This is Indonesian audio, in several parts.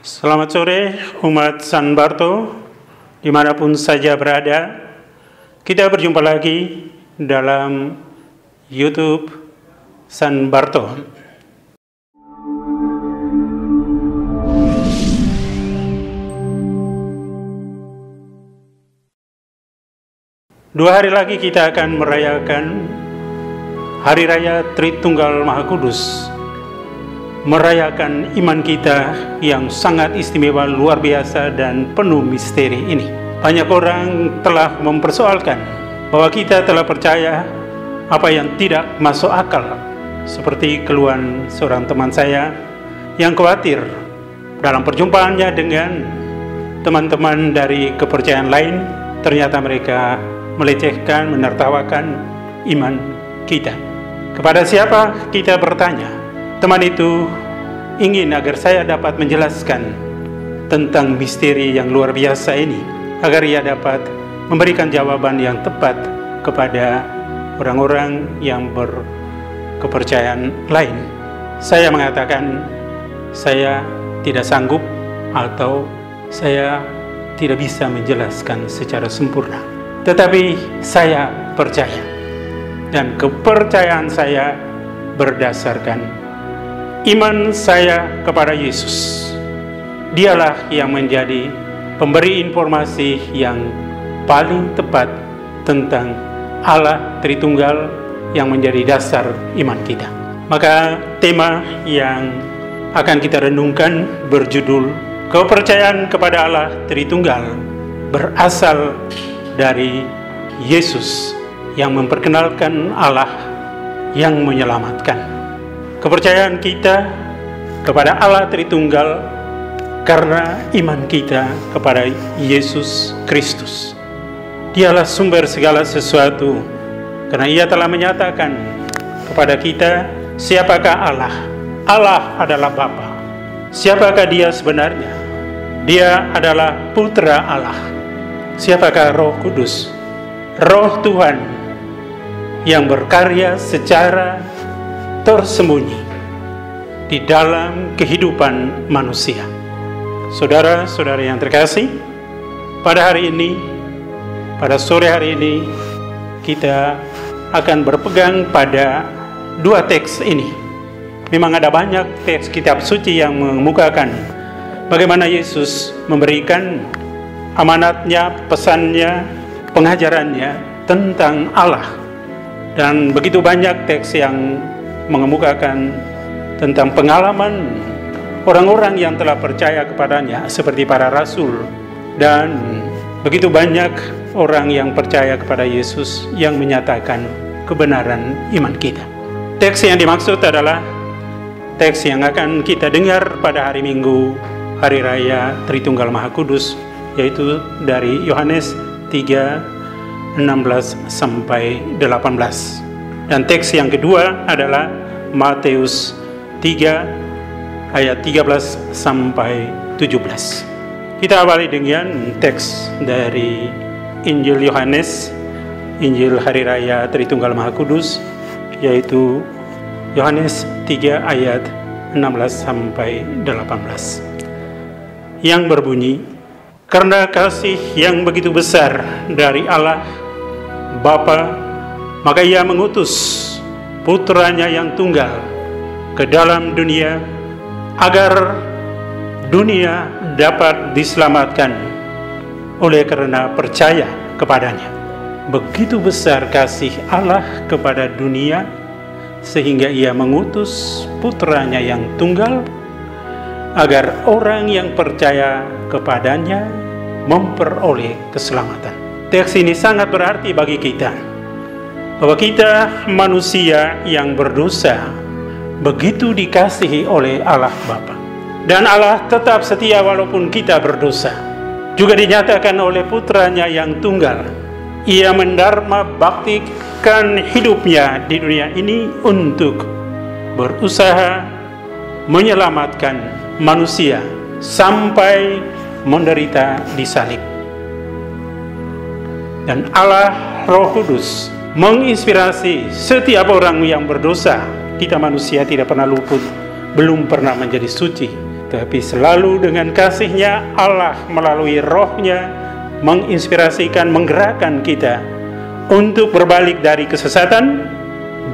Selamat sore umat San Barto, dimanapun saja berada. Kita berjumpa lagi dalam YouTube San Barto. Dua hari lagi kita akan merayakan Hari Raya Tritunggal Maha Kudus, merayakan iman kita yang sangat istimewa, luar biasa, dan penuh misteri ini. Banyak orang telah mempersoalkan bahwa kita telah percaya apa yang tidak masuk akal, seperti keluhan seorang teman saya yang khawatir dalam perjumpaannya dengan teman-teman dari kepercayaan lain, ternyata mereka melecehkan, menertawakan iman kita. Kepada siapa kita bertanya? Teman itu ingin agar saya dapat menjelaskan tentang misteri yang luar biasa ini, agar ia dapat memberikan jawaban yang tepat kepada orang-orang yang berkepercayaan lain. Saya mengatakan saya tidak sanggup atau saya tidak bisa menjelaskan secara sempurna. Tetapi saya percaya, dan kepercayaan saya berdasarkan iman saya kepada Yesus. Dialah yang menjadi pemberi informasi yang paling tepat tentang Allah Tritunggal yang menjadi dasar iman kita. Maka tema yang akan kita renungkan berjudul Kepercayaan kepada Allah Tritunggal berasal dari Yesus yang memperkenalkan Allah yang menyelamatkan. Kepercayaan kita kepada Allah Tritunggal karena iman kita kepada Yesus Kristus. Dialah sumber segala sesuatu, karena Ia telah menyatakan kepada kita siapakah Allah. Allah adalah Bapa. Siapakah Dia sebenarnya? Dia adalah Putra Allah. Siapakah Roh Kudus? Roh Tuhan yang berkarya secara tersembunyi di dalam kehidupan manusia. Saudara-saudara yang terkasih, pada hari ini, pada sore hari ini, kita akan berpegang pada dua teks ini. Memang ada banyak teks kitab suci yang mengemukakan bagaimana Yesus memberikan amanatnya, pesannya, pengajarannya tentang Allah. Dan begitu banyak teks yang mengemukakan tentang pengalaman orang-orang yang telah percaya kepadanya, seperti para rasul, dan begitu banyak orang yang percaya kepada Yesus yang menyatakan kebenaran iman kita. Teks yang dimaksud adalah teks yang akan kita dengar pada hari Minggu, Hari Raya Tritunggal Maha Kudus, yaitu dari Yohanes 3:16 sampai 18. Dan teks yang kedua adalah Matius 3 ayat 13 sampai 17. Kita awali dengan teks dari Injil Yohanes, Injil Hari Raya Tritunggal Maha Kudus, yaitu Yohanes 3 ayat 16 sampai 18, yang berbunyi, karena kasih yang begitu besar dari Allah Bapa, maka Ia mengutus Putranya yang tunggal ke dalam dunia agar dunia dapat diselamatkan oleh karena percaya kepadanya. Begitu besar kasih Allah kepada dunia sehingga Ia mengutus Putranya yang tunggal agar orang yang percaya kepadanya memperoleh keselamatan. Teks ini sangat berarti bagi kita, bahwa kita manusia yang berdosa begitu dikasihi oleh Allah Bapa. Dan Allah tetap setia walaupun kita berdosa. Juga dinyatakan oleh Putranya yang tunggal. Ia mendharma baktikan hidupnya di dunia ini untuk berusaha menyelamatkan manusia sampai menderita di salib. Dan Allah Roh Kudus menginspirasi setiap orang yang berdosa. Kita manusia tidak pernah luput, belum pernah menjadi suci, tapi selalu dengan kasih-Nya Allah melalui Roh-Nya menginspirasikan, menggerakkan kita untuk berbalik dari kesesatan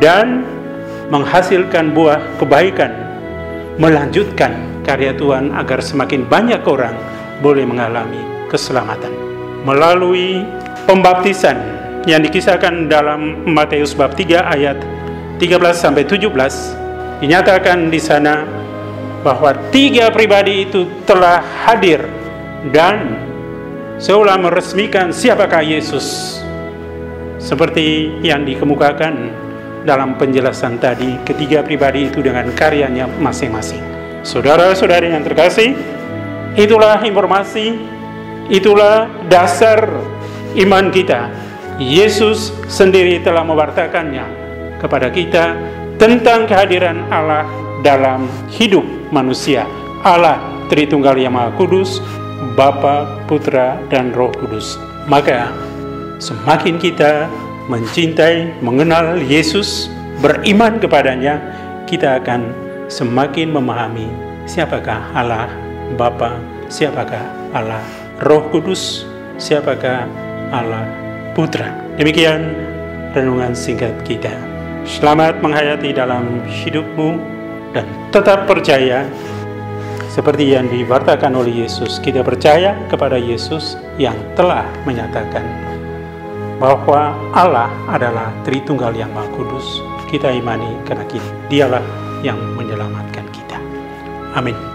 dan menghasilkan buah kebaikan, melanjutkan karya Tuhan agar semakin banyak orang boleh mengalami keselamatan. Melalui pembaptisan yang dikisahkan dalam Matius bab 3 ayat 13-17, dinyatakan di sana bahwa 3 pribadi itu telah hadir dan seolah meresmikan siapakah Yesus, seperti yang dikemukakan dalam penjelasan tadi. Ketiga pribadi itu dengan karyanya masing-masing. Saudara-saudari yang terkasih, itulah informasi, itulah dasar iman kita. Yesus sendiri telah mewartakannya kepada kita tentang kehadiran Allah dalam hidup manusia. Allah Tritunggal yang Maha Kudus, Bapa, Putra, dan Roh Kudus. Maka semakin kita mencintai, mengenal Yesus, beriman kepadanya, kita akan semakin memahami siapakah Allah Bapa, siapakah Allah Roh Kudus, siapakah Allah Putra. Demikian renungan singkat kita. Selamat menghayati dalam hidupmu dan tetap percaya seperti yang diwartakan oleh Yesus. Kita percaya kepada Yesus yang telah menyatakan bahwa Allah adalah Tritunggal yang Maha Kudus. Kita imani karena Dialah yang menyelamatkan kita. Amin.